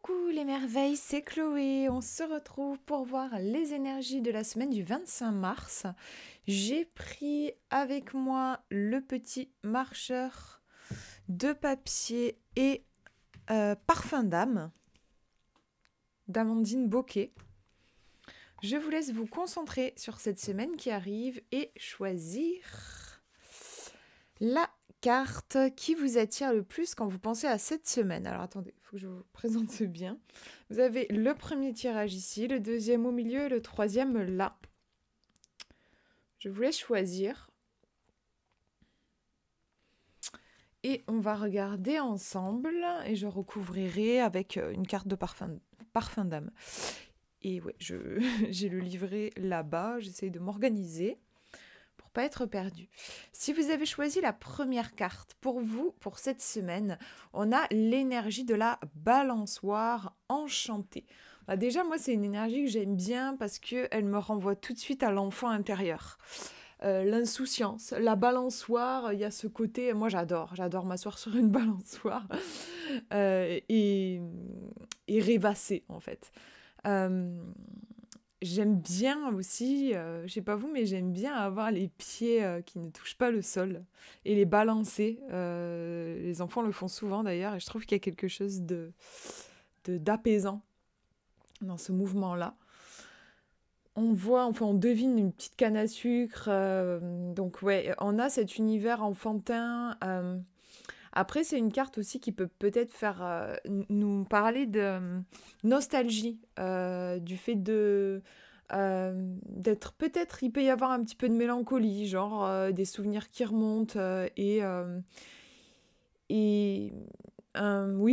Coucou les merveilles, c'est Chloé. On se retrouve pour voir les énergies de la semaine du 25 mars. J'ai pris avec moi le petit marcheur de papier et parfum d'âme d'Amandine Bocquet. Je vous laisse vous concentrer sur cette semaine qui arrive et choisir la carte qui vous attire le plus quand vous pensez à cette semaine. Alors attendez, il faut que je vous présente bien. Vous avez le premier tirage ici, le deuxième au milieu et le troisième là. Je vous laisse choisir. Et on va regarder ensemble et je recouvrirai avec une carte de parfum d'âme. Et ouais, j'ai le livret là-bas, j'essaye de m'organiser pour pas être perdu. Si vous avez choisi la première carte, pour vous, pour cette semaine, on a l'énergie de la balançoire enchantée. Bah déjà, moi, c'est une énergie que j'aime bien parce qu'elle me renvoie tout de suite à l'enfant intérieur. L'insouciance, la balançoire, il y a ce côté, moi j'adore m'asseoir sur une balançoire et rêvasser en fait. J'aime bien aussi, je sais pas vous, mais j'aime bien avoir les pieds qui ne touchent pas le sol et les balancer. Les enfants le font souvent d'ailleurs et je trouve qu'il y a quelque chose d'apaisant dans ce mouvement-là. On voit, enfin on devine une petite canne à sucre, donc ouais, on a cet univers enfantin. Après, c'est une carte aussi qui peut peut-être faire nous parler de nostalgie, du fait d'être peut-être, il peut y avoir un petit peu de mélancolie, genre des souvenirs qui remontent et oui,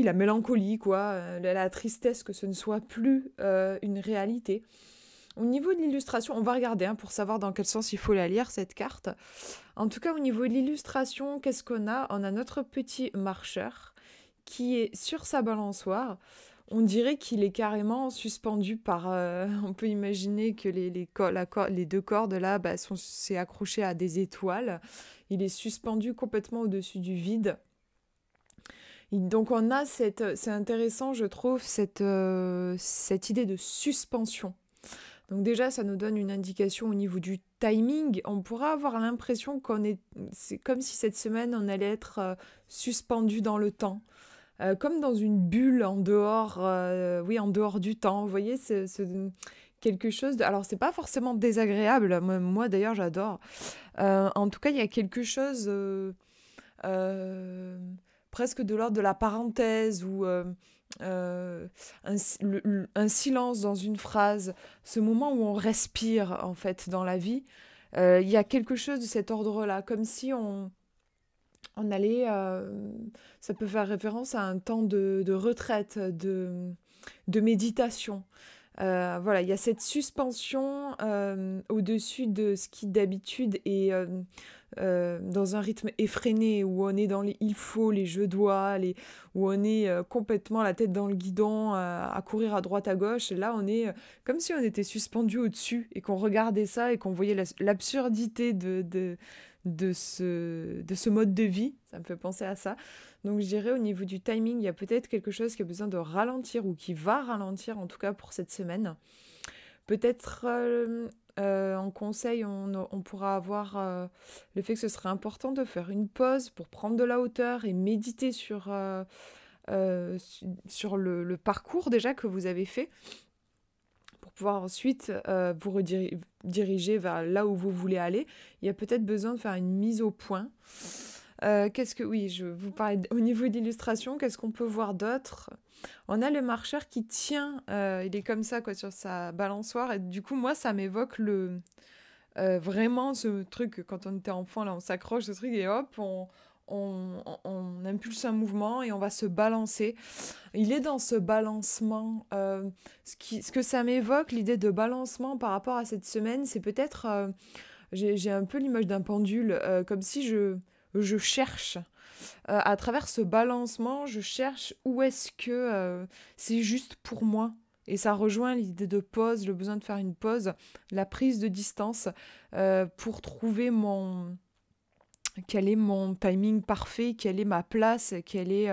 la mélancolie, quoi, la tristesse que ce ne soit plus une réalité. Au niveau de l'illustration, on va regarder pour savoir dans quel sens il faut la lire, cette carte. En tout cas, au niveau de l'illustration, qu'est-ce qu'on a? On a notre petit marcheur qui est sur sa balançoire. On dirait qu'il est carrément suspendu par... on peut imaginer que les deux cordes là, c'est accroché à des étoiles. Il est suspendu complètement au-dessus du vide. Donc on a c'est intéressant, je trouve, cette idée de suspension. Donc déjà, ça nous donne une indication au niveau du timing. On pourra avoir l'impression c'est comme si cette semaine, on allait être suspendu dans le temps. Comme dans une bulle en dehors, en dehors du temps. Vous voyez, c'est quelque chose de... Alors, c'est pas forcément désagréable. Moi d'ailleurs, j'adore. En tout cas, il y a quelque chose presque de l'ordre de la parenthèse ou... un silence dans une phrase, ce moment où on respire en fait dans la vie, il y a quelque chose de cet ordre-là, comme si on allait, ça peut faire référence à un temps de retraite, de méditation. Voilà, il y a cette suspension au-dessus de ce qui d'habitude est dans un rythme effréné, où on est dans les il faut, les je dois, où on est complètement la tête dans le guidon, à courir à droite à gauche. Et là, on est comme si on était suspendu au-dessus et qu'on regardait ça et qu'on voyait l'absurdité de ce mode de vie. Ça me fait penser à ça. Donc je dirais au niveau du timing, il y a peut-être quelque chose qui a besoin de ralentir ou qui va ralentir en tout cas pour cette semaine. Peut-être en conseil, on pourra avoir le fait que ce serait important de faire une pause pour prendre de la hauteur et méditer sur le parcours déjà que vous avez fait pour pouvoir ensuite vous rediriger vers là où vous voulez aller. Il y a peut-être besoin de faire une mise au point. Je vous parlais au niveau de l'illustration, qu'est-ce qu'on peut voir d'autre? On a le marcheur qui tient, il est comme ça quoi, sur sa balançoire, et du coup moi ça m'évoque vraiment ce truc, quand on était enfant, là on s'accroche ce truc et hop, on impulse un mouvement et on va se balancer. Il est dans ce balancement. Ce que ça m'évoque, l'idée de balancement par rapport à cette semaine, c'est peut-être... j'ai un peu l'image d'un pendule, comme si je cherche, à travers ce balancement, je cherche où est-ce que c'est juste pour moi. Et ça rejoint l'idée de pause, le besoin de faire une pause, la prise de distance pour trouver quel est mon timing parfait, quelle est ma place, quelle est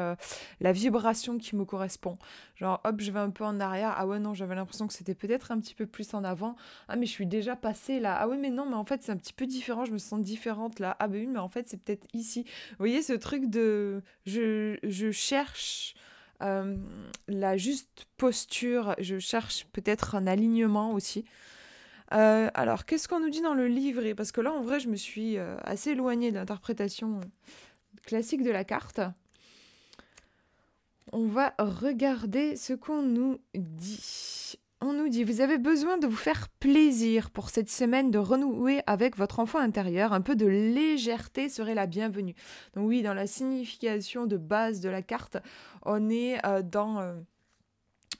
la vibration qui me correspond. Genre, hop, je vais un peu en arrière. Ah ouais, non, j'avais l'impression que c'était peut-être un petit peu plus en avant. Ah, mais je suis déjà passée là. Ah oui, mais non, mais en fait, c'est un petit peu différent. Je me sens différente là. Ah, ben oui, mais en fait, c'est peut-être ici. Vous voyez, ce truc de... Je cherche la juste posture. Je cherche peut-être un alignement aussi. Alors, qu'est-ce qu'on nous dit dans le livret? Parce que là, en vrai, je me suis assez éloignée de l'interprétation classique de la carte. On va regarder ce qu'on nous dit. On nous dit, vous avez besoin de vous faire plaisir pour cette semaine, de renouer avec votre enfant intérieur. Un peu de légèreté serait la bienvenue. Donc oui, dans la signification de base de la carte, on est dans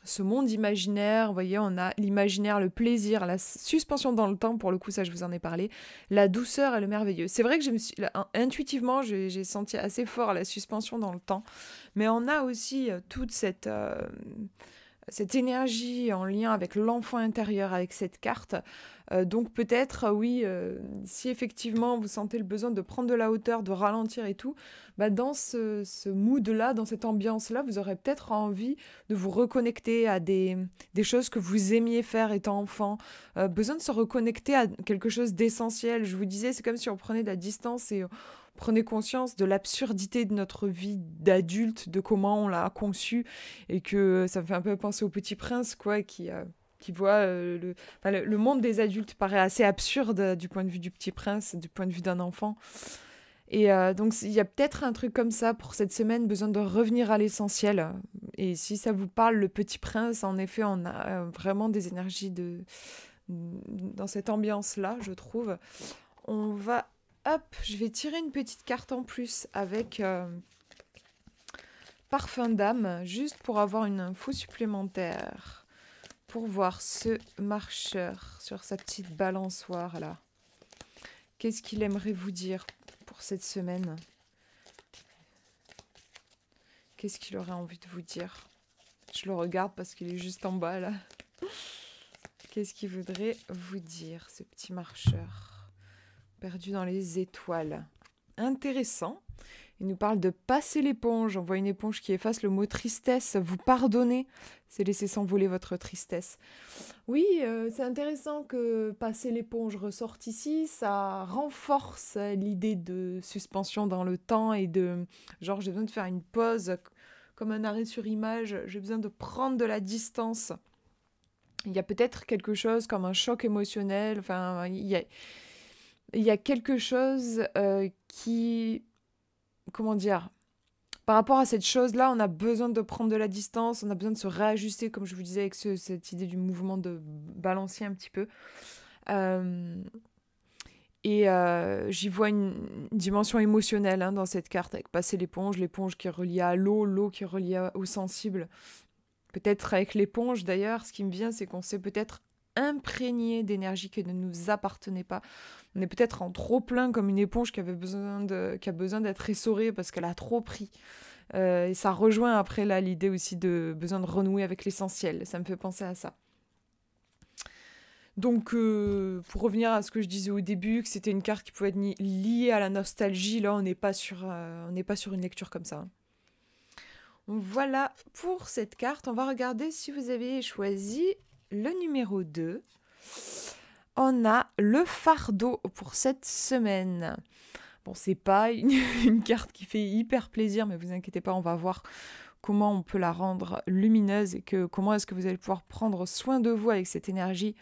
ce monde imaginaire. Vous voyez, on a l'imaginaire, le plaisir, la suspension dans le temps, pour le coup, ça je vous en ai parlé, la douceur et le merveilleux. C'est vrai que intuitivement, j'ai senti assez fort la suspension dans le temps, mais on a aussi toute cette énergie en lien avec l'enfant intérieur, avec cette carte. Donc peut-être, oui, si effectivement vous sentez le besoin de prendre de la hauteur, de ralentir et tout, bah dans ce mood-là, dans cette ambiance-là, vous aurez peut-être envie de vous reconnecter à des choses que vous aimiez faire étant enfant. Besoin de se reconnecter à quelque chose d'essentiel. Je vous disais, c'est comme si on prenait de la distance et prenait conscience de l'absurdité de notre vie d'adulte, de comment on l'a conçue, et que ça me fait un peu penser au Petit Prince, quoi, qui voit le monde des adultes paraît assez absurde du point de vue du Petit Prince, du point de vue d'un enfant. Et donc il y a peut-être un truc comme ça pour cette semaine, besoin de revenir à l'essentiel. Et si ça vous parle, le Petit Prince, en effet, on a vraiment des énergies dans cette ambiance-là, je trouve. On va... Hop, je vais tirer une petite carte en plus avec Parfum d'âme, juste pour avoir une info supplémentaire. Pour voir ce marcheur sur sa petite balançoire là. Qu'est-ce qu'il aimerait vous dire pour cette semaine? Qu'est-ce qu'il aurait envie de vous dire? Je le regarde parce qu'il est juste en bas là. Qu'est-ce qu'il voudrait vous dire, ce petit marcheur perdu dans les étoiles? Intéressant. Il nous parle de passer l'éponge. On voit une éponge qui efface le mot tristesse. Vous pardonnez, c'est laisser s'envoler votre tristesse. Oui, c'est intéressant que passer l'éponge ressorte ici. Ça renforce l'idée de suspension dans le temps et de... Genre, j'ai besoin de faire une pause, comme un arrêt sur image. J'ai besoin de prendre de la distance. Il y a peut-être quelque chose comme un choc émotionnel. Enfin, il y a quelque chose qui... Comment dire? Par rapport à cette chose-là, on a besoin de prendre de la distance, on a besoin de se réajuster, comme je vous disais, avec cette idée du mouvement de balancier un petit peu. J'y vois une dimension émotionnelle dans cette carte, avec passer l'éponge qui est reliée à l'eau qui est reliée au sensible. Peut-être avec l'éponge, d'ailleurs, ce qui me vient, c'est qu'on s'est peut-être imprégné d'énergie qui ne nous appartenait pas. On est peut-être en trop plein comme une éponge qui a besoin d'être essorée parce qu'elle a trop pris. Et ça rejoint après là l'idée aussi de besoin de renouer avec l'essentiel. Ça me fait penser à ça. Donc, pour revenir à ce que je disais au début, que c'était une carte qui pouvait être liée à la nostalgie, là, on n'est pas sur une lecture comme ça. Voilà pour cette carte. On va regarder si vous avez choisi le numéro 2. On a le fardeau pour cette semaine. Bon, c'est pas une carte qui fait hyper plaisir, mais vous inquiétez pas, on va voir comment on peut la rendre lumineuse et comment est-ce que vous allez pouvoir prendre soin de vous avec cette énergie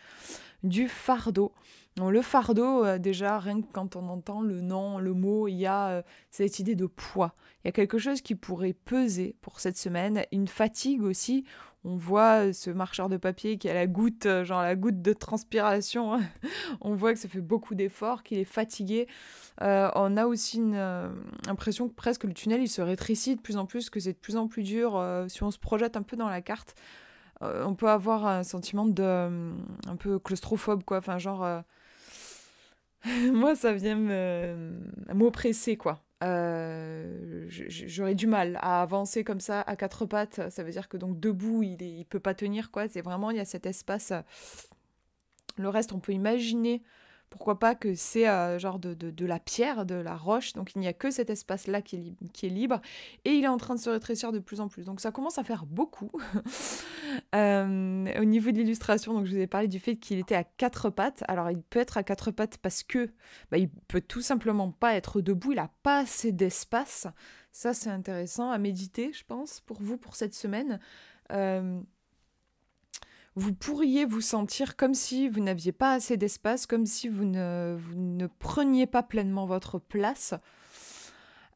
du fardeau. Donc, le fardeau, déjà, rien que quand on entend le nom, le mot, il y a cette idée de poids. Il y a quelque chose qui pourrait peser pour cette semaine, une fatigue aussi. On voit ce marcheur de papier qui a la goutte, genre la goutte de transpiration. On voit que ça fait beaucoup d'efforts, qu'il est fatigué. On a aussi une impression que presque le tunnel il se rétrécit de plus en plus, que c'est de plus en plus dur. Si on se projette un peu dans la carte, on peut avoir un sentiment un peu claustrophobe, quoi. Enfin, genre... moi, ça vient m'oppresser, quoi. J'aurais du mal à avancer comme ça à quatre pattes. Ça veut dire que donc debout, il peut pas tenir, quoi. C'est vraiment, il y a cet espace. Le reste, on peut imaginer Pourquoi pas que c'est genre de la pierre, de la roche, donc il n'y a que cet espace-là qui est libre, et il est en train de se rétrécir de plus en plus. Donc ça commence à faire beaucoup. Au niveau de l'illustration, donc je vous ai parlé du fait qu'il était à quatre pattes. Alors il peut être à quatre pattes parce que il peut tout simplement pas être debout, il n'a pas assez d'espace. Ça c'est intéressant à méditer, je pense, pour vous, pour cette semaine. Vous pourriez vous sentir comme si vous n'aviez pas assez d'espace, comme si vous ne preniez pas pleinement votre place.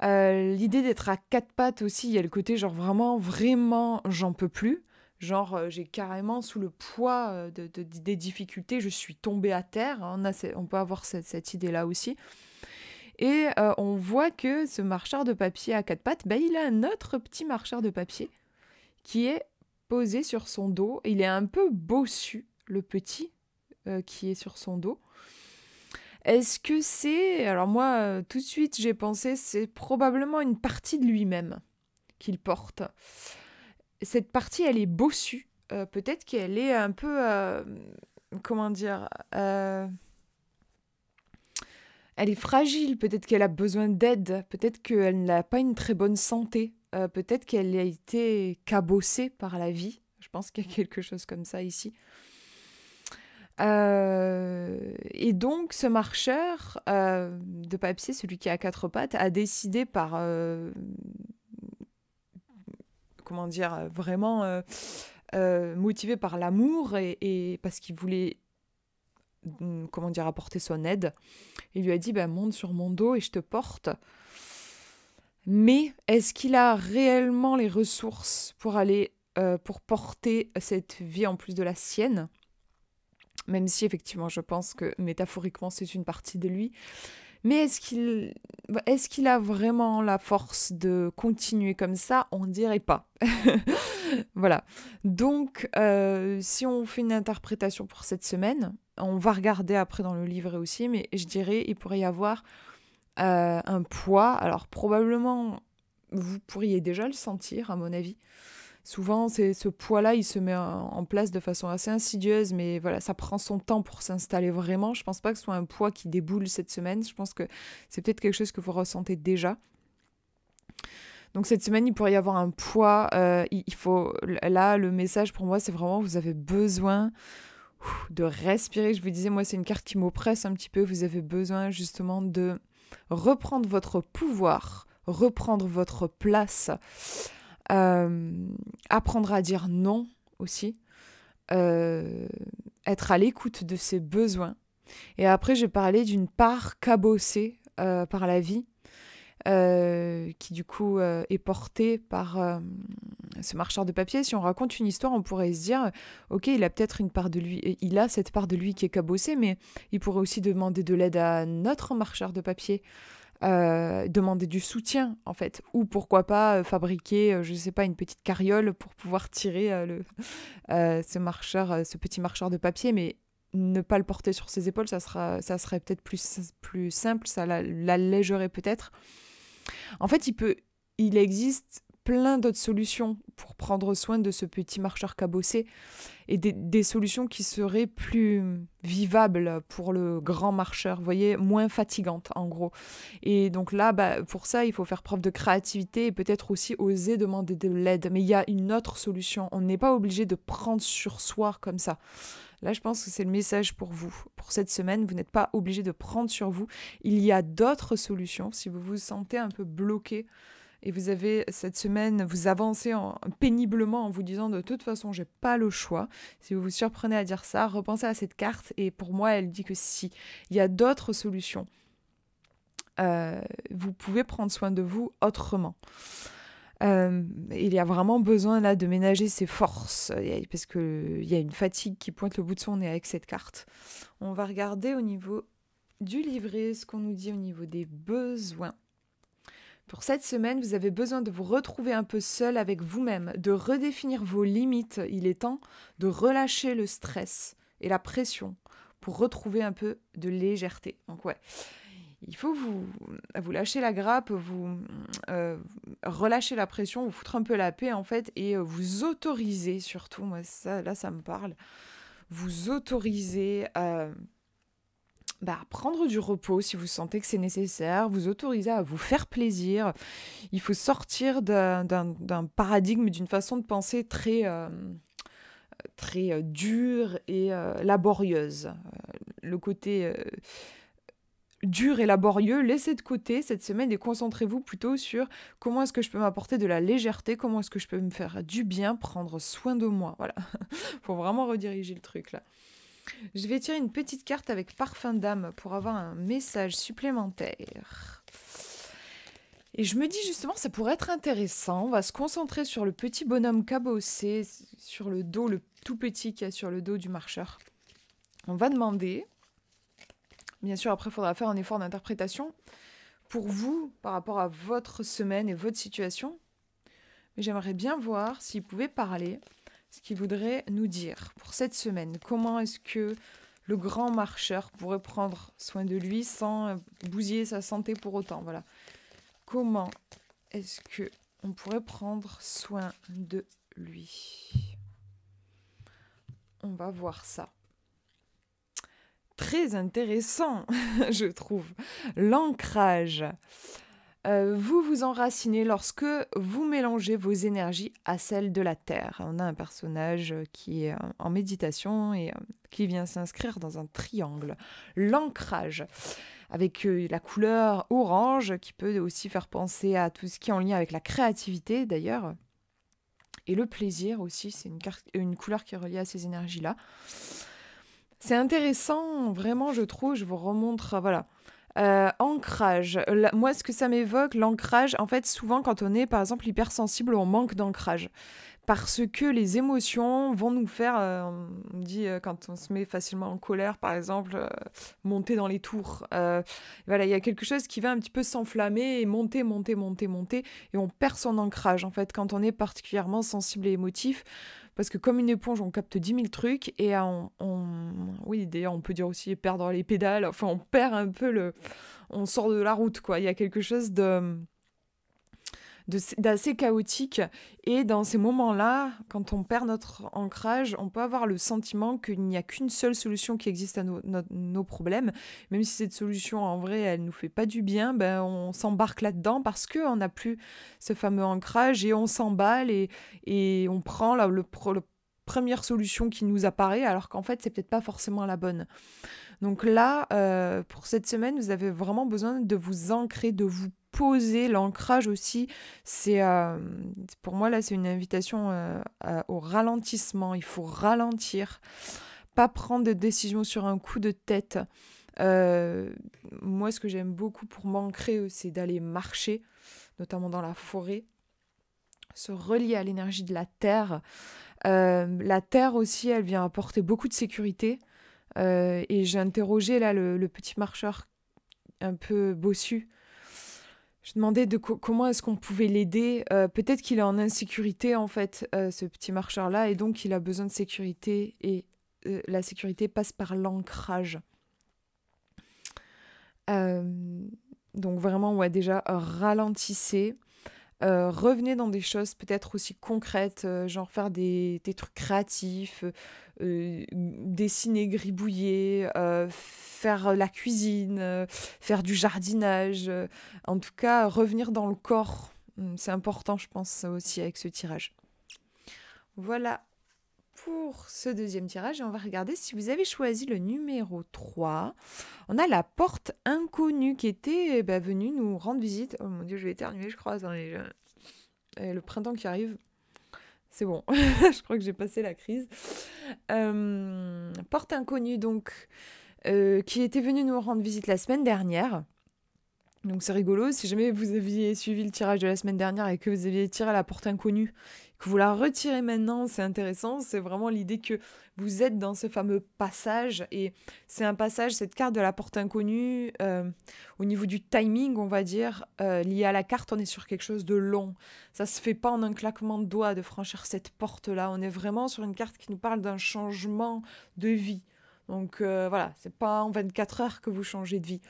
L'idée d'être à quatre pattes aussi, il y a le côté genre vraiment, j'en peux plus. Genre, j'ai carrément sous le poids des difficultés, je suis tombée à terre. On peut avoir cette idée-là aussi. Et on voit que ce marcheur de papier à quatre pattes, il a un autre petit marcheur de papier qui est posé sur son dos. Il est un peu bossu, le petit qui est sur son dos. Est-ce que c'est... Alors moi, tout de suite, j'ai pensé, c'est probablement une partie de lui-même qu'il porte. Cette partie, elle est bossue. Peut-être qu'elle est un peu... comment dire elle est fragile. Peut-être qu'elle a besoin d'aide. Peut-être qu'elle n'a pas une très bonne santé. Peut-être qu'elle a été cabossée par la vie. Je pense qu'il y a quelque chose comme ça ici. Et donc, ce marcheur de papier, celui qui a quatre pattes, a décidé par... vraiment motivé par l'amour et parce qu'il voulait apporter son aide. Il lui a dit monte sur mon dos et je te porte. Mais est-ce qu'il a réellement les ressources pour aller pour porter cette vie en plus de la sienne? Même si effectivement je pense que métaphoriquement c'est une partie de lui. Mais est-ce qu'il a vraiment la force de continuer comme ça? On dirait pas. Voilà. Donc, si on fait une interprétation pour cette semaine, on va regarder après dans le livret aussi, mais je dirais il pourrait y avoir un poids. Alors, probablement, vous pourriez déjà le sentir, à mon avis. Souvent, ce poids-là, il se met en place de façon assez insidieuse, mais voilà, ça prend son temps pour s'installer vraiment. Je pense pas que ce soit un poids qui déboule cette semaine. Je pense que c'est peut-être quelque chose que vous ressentez déjà. Donc cette semaine, il pourrait y avoir un poids. Il faut là, le message pour moi, c'est vraiment vous avez besoin de respirer. Je vous disais, moi, c'est une carte qui m'oppresse un petit peu. Vous avez besoin justement de reprendre votre pouvoir, reprendre votre place. Apprendre à dire non aussi, être à l'écoute de ses besoins. Et après, j'ai parlé d'une part cabossée par la vie, qui du coup est portée par ce marcheur de papier. Si on raconte une histoire, on pourrait se dire, ok, il a peut-être une part de lui, il a cette part de lui qui est cabossée, mais il pourrait aussi demander de l'aide à notre marcheur de papier. Demander du soutien en fait, ou pourquoi pas fabriquer je sais pas, une petite carriole pour pouvoir tirer ce petit marcheur de papier, mais ne pas le porter sur ses épaules, ça serait peut-être plus simple, ça l'allégerait peut-être. En fait, il existe plein d'autres solutions pour prendre soin de ce petit marcheur cabossé et des solutions qui seraient plus vivables pour le grand marcheur, vous voyez, moins fatigantes en gros. Et donc là, pour ça, il faut faire preuve de créativité et peut-être aussi oser demander de l'aide. Mais il y a une autre solution, on n'est pas obligé de prendre sur soi comme ça. Là, je pense que c'est le message pour vous. Pour cette semaine, vous n'êtes pas obligé de prendre sur vous. Il y a d'autres solutions si vous vous sentez un peu bloqué et vous avez cette semaine, vous avancez péniblement en vous disant de toute façon, j'ai pas le choix. Si vous vous surprenez à dire ça, repensez à cette carte et pour moi, elle dit que si, il y a d'autres solutions. Vous pouvez prendre soin de vous autrement. Il y a vraiment besoin là de ménager ses forces parce qu'il y a une fatigue qui pointe le bout de son nez avec cette carte. On va regarder au niveau du livret ce qu'on nous dit au niveau des besoins. Pour cette semaine, vous avez besoin de vous retrouver un peu seul avec vous-même, de redéfinir vos limites. Il est temps de relâcher le stress et la pression pour retrouver un peu de légèreté. Donc ouais, il faut vous lâcher la grappe, vous relâcher la pression, vous foutre un peu la paix en fait et vous autoriser surtout, moi ça me parle, vous autoriser prendre du repos si vous sentez que c'est nécessaire, vous autoriser à vous faire plaisir. Il faut sortir d'un paradigme, d'une façon de penser très dure et laborieuse. Le côté dur et laborieux, laissez de côté cette semaine et concentrez-vous plutôt sur comment est-ce que je peux m'apporter de la légèreté, comment est-ce que je peux me faire du bien, prendre soin de moi. Voilà, faut vraiment rediriger le truc là. Je vais tirer une petite carte avec parfum d'âme pour avoir un message supplémentaire. Et je me dis justement, ça pourrait être intéressant. On va se concentrer sur le petit bonhomme cabossé, sur le dos, le tout petit qu'il y a sur le dos du marcheur. On va demander, bien sûr après il faudra faire un effort d'interprétation, pour vous, par rapport à votre semaine et votre situation. Mais j'aimerais bien voir s'il pouvait parler, ce qu'il voudrait nous dire pour cette semaine. Comment est-ce que le grand marcheur pourrait prendre soin de lui sans bousiller sa santé pour autant, voilà. Comment est-ce que on pourrait prendre soin de lui? On va voir ça. Très intéressant, je trouve. L'ancrage. Vous vous enracinez lorsque vous mélangez vos énergies à celles de la Terre. On a un personnage qui est en méditation et qui vient s'inscrire dans un triangle. L'ancrage, avec la couleur orange, qui peut aussi faire penser à tout ce qui est en lien avec la créativité d'ailleurs. Et le plaisir aussi, c'est une couleur qui est reliée à ces énergies-là. C'est intéressant, vraiment, je trouve, je vous remontre, voilà. Ancrage. Moi, ce que ça m'évoque, l'ancrage, en fait, souvent, quand on est, par exemple, hypersensible, on manque d'ancrage. Parce que les émotions vont nous faire, on dit, quand on se met facilement en colère, par exemple, monter dans les tours. Voilà, il y a quelque chose qui va un petit peu s'enflammer et monter, et on perd son ancrage, en fait, quand on est particulièrement sensible et émotif. Parce que comme une éponge, on capte 10 000 trucs et oui, d'ailleurs, on peut dire aussi perdre les pédales. Enfin, on perd un peu on sort de la route, quoi. Il y a quelque chose d'assez chaotique. Et dans ces moments-là, quand on perd notre ancrage, on peut avoir le sentiment qu'il n'y a qu'une seule solution qui existe à nos problèmes. Même si cette solution, en vrai, elle ne nous fait pas du bien, ben, on s'embarque là-dedans parce qu'on n'a plus ce fameux ancrage et on s'emballe et on prend la première solution qui nous apparaît alors qu'en fait, c'est peut-être pas forcément la bonne. Donc là, pour cette semaine, vous avez vraiment besoin de vous ancrer, de vous poser. L'ancrage aussi, pour moi, là, c'est une invitation au ralentissement. Il faut ralentir, pas prendre de décision sur un coup de tête. Moi, ce que j'aime beaucoup pour m'ancrer, c'est d'aller marcher, notamment dans la forêt, se relier à l'énergie de la terre. La terre aussi, elle vient apporter beaucoup de sécurité. Et j'ai interrogé là le petit marcheur un peu bossu. Je demandais comment est-ce qu'on pouvait l'aider. Peut-être qu'il est en insécurité en fait, ce petit marcheur-là, et donc il a besoin de sécurité. Et la sécurité passe par l'ancrage. Donc vraiment, ouais, déjà, ralentissez. Revenez dans des choses peut-être aussi concrètes, genre faire des trucs créatifs, dessiner, gribouiller, faire la cuisine, faire du jardinage. En tout cas, revenir dans le corps, c'est important, je pense, aussi avec ce tirage. Voilà pour ce deuxième tirage et on va regarder si vous avez choisi le numéro 3. On a la porte inconnue qui était venue nous rendre visite. Oh mon dieu, je vais éternuer, je crois. Attendez, le printemps qui arrive, c'est bon. Je crois que j'ai passé la crise. Porte inconnue, donc, qui était venue nous rendre visite la semaine dernière. Donc c'est rigolo, si jamais vous aviez suivi le tirage de la semaine dernière et que vous aviez tiré la porte inconnue, que vous la retirez maintenant, c'est intéressant. C'est vraiment l'idée que vous êtes dans ce fameux passage. Et c'est un passage, cette carte de la porte inconnue, au niveau du timing, on va dire, lié à la carte, on est sur quelque chose de long. Ça se fait pas en un claquement de doigts de franchir cette porte-là. On est vraiment sur une carte qui nous parle d'un changement de vie. Donc voilà, c'est pas en 24 heures que vous changez de vie.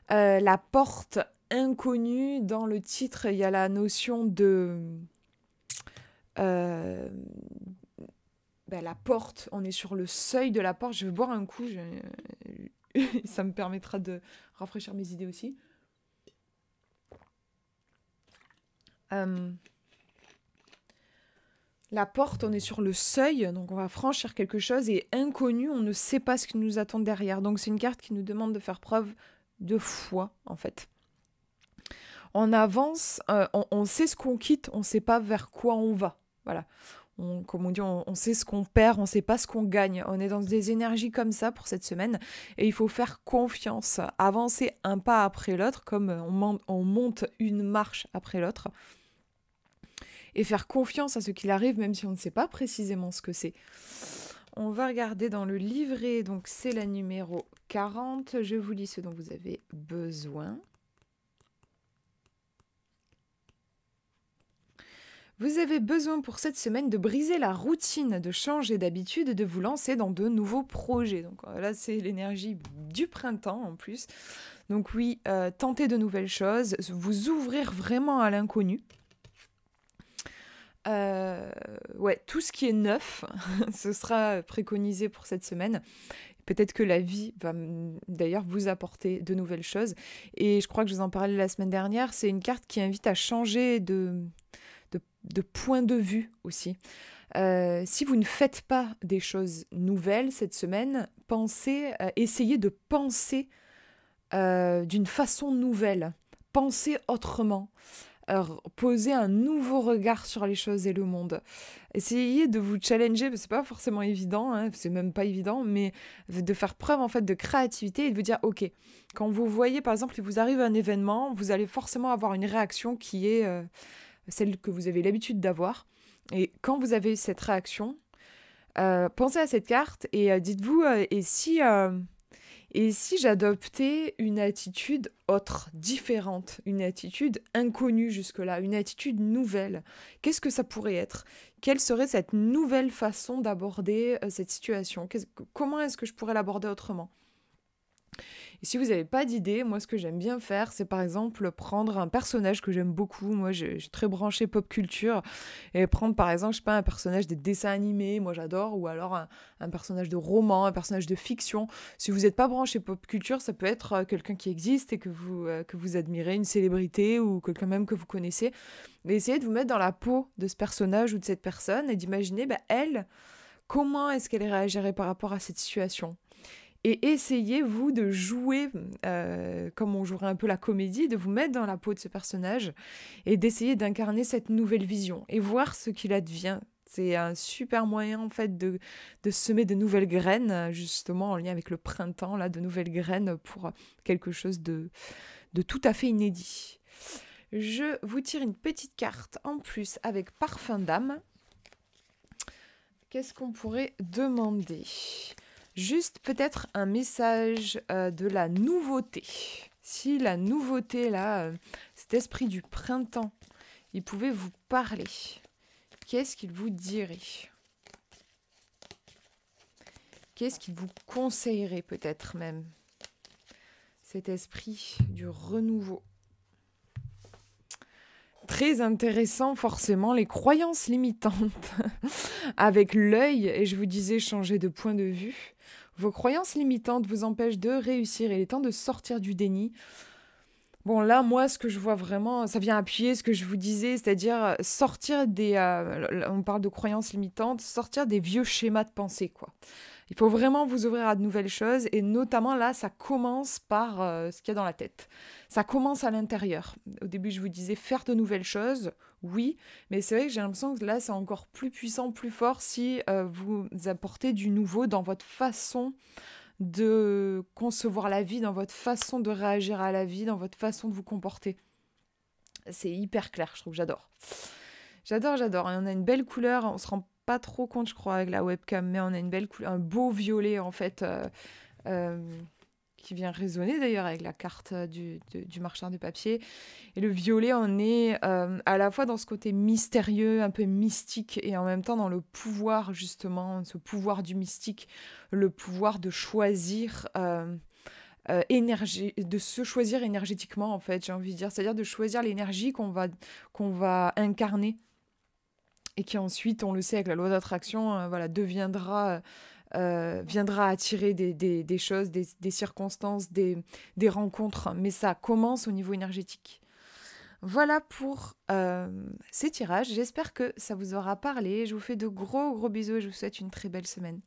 La porte inconnue, dans le titre, il y a la notion de... la porte, on est sur le seuil de la porte. Je vais boire un coup, Ça me permettra de rafraîchir mes idées aussi. La porte, on est sur le seuil, donc on va franchir quelque chose, et inconnu, on ne sait pas ce qui nous attend derrière. Donc c'est une carte qui nous demande de faire preuve de foi, en fait. On avance, on sait ce qu'on quitte, on ne sait pas vers quoi on va. Voilà. Comme on dit, on sait ce qu'on perd, on ne sait pas ce qu'on gagne. On est dans des énergies comme ça pour cette semaine, et il faut faire confiance, avancer un pas après l'autre, comme on monte une marche après l'autre, et faire confiance à ce qu'il arrive, même si on ne sait pas précisément ce que c'est. On va regarder dans le livret, donc c'est la numéro 40. Je vous lis ce dont vous avez besoin. Vous avez besoin pour cette semaine de briser la routine, de changer d'habitude et de vous lancer dans de nouveaux projets. Donc là, c'est l'énergie du printemps en plus. Donc oui, tenter de nouvelles choses, vous ouvrir vraiment à l'inconnu. Ouais, tout ce qui est neuf, ce sera préconisé pour cette semaine. Peut-être que la vie va d'ailleurs vous apporter de nouvelles choses. Et je crois que je vous en parlais la semaine dernière, c'est une carte qui invite à changer de point de vue aussi. Si vous ne faites pas des choses nouvelles cette semaine, essayez de penser d'une façon nouvelle. Pensez autrement. Posez un nouveau regard sur les choses et le monde. Essayez de vous challenger, c'est pas forcément évident, hein, c'est même pas évident, mais de faire preuve en fait de créativité et de vous dire ok, quand vous voyez par exemple il vous arrive un événement, vous allez forcément avoir une réaction qui est celle que vous avez l'habitude d'avoir. Et quand vous avez cette réaction, pensez à cette carte et dites-vous et si j'adoptais une attitude autre, différente, une attitude inconnue jusque-là, une attitude nouvelle, qu'est-ce que ça pourrait être? Quelle serait cette nouvelle façon d'aborder cette situation? Comment est-ce que je pourrais l'aborder autrement? Et si vous n'avez pas d'idée, moi ce que j'aime bien faire, c'est par exemple prendre un personnage que j'aime beaucoup. Moi je suis très branchée pop culture. Et prendre par exemple, je sais pas, un personnage des dessins animés, moi j'adore, ou alors un personnage de roman, un personnage de fiction. Si vous n'êtes pas branché pop culture, ça peut être quelqu'un qui existe et que vous admirez, une célébrité ou quelqu'un même que vous connaissez. Mais essayez de vous mettre dans la peau de ce personnage ou de cette personne et d'imaginer, elle, comment est-ce qu'elle réagirait par rapport à cette situation. Et essayez-vous de jouer, comme on jouerait un peu la comédie, de vous mettre dans la peau de ce personnage et d'essayer d'incarner cette nouvelle vision et voir ce qu'il advient. C'est un super moyen en fait de semer de nouvelles graines, justement en lien avec le printemps, là, de nouvelles graines pour quelque chose de tout à fait inédit. Je vous tire une petite carte en plus avec parfum d'âme. Qu'est-ce qu'on pourrait demander ? Juste peut-être un message de la nouveauté. Si la nouveauté, là, cet esprit du printemps, il pouvait vous parler, qu'est-ce qu'il vous dirait? Qu'est-ce qu'il vous conseillerait peut-être même? Cet esprit du renouveau. Très intéressant forcément, les croyances limitantes. Avec l'œil, et je vous disais changer de point de vue, vos croyances limitantes vous empêchent de réussir. Il est temps de sortir du déni. Bon, là, moi, ce que je vois vraiment, ça vient appuyer ce que je vous disais, c'est-à-dire sortir des... on parle de croyances limitantes, sortir des vieux schémas de pensée, quoi. Il faut vraiment vous ouvrir à de nouvelles choses, et notamment là, ça commence par ce qu'il y a dans la tête. Ça commence à l'intérieur. Au début, je vous disais faire de nouvelles choses, oui, mais c'est vrai que j'ai l'impression que là, c'est encore plus puissant, plus fort si vous apportez du nouveau dans votre façon de concevoir la vie, dans votre façon de réagir à la vie, dans votre façon de vous comporter. C'est hyper clair, je trouve, j'adore. J'adore. Et on a une belle couleur, on se rend pas trop compte, je crois, avec la webcam, mais on a une belle couleur, un beau violet, en fait, qui vient résonner d'ailleurs avec la carte du marchand de papier. Et le violet, on est à la fois dans ce côté mystérieux, un peu mystique, et en même temps dans le pouvoir, justement, ce pouvoir du mystique, le pouvoir de choisir... de se choisir énergétiquement, en fait, j'ai envie de dire, c'est-à-dire de choisir l'énergie qu'on va incarner et qui ensuite, on le sait avec la loi d'attraction, voilà, deviendra viendra attirer des choses, des circonstances, des rencontres, mais ça commence au niveau énergétique. Voilà pour ces tirages. J'espère que ça vous aura parlé. Je vous fais de gros bisous et je vous souhaite une très belle semaine.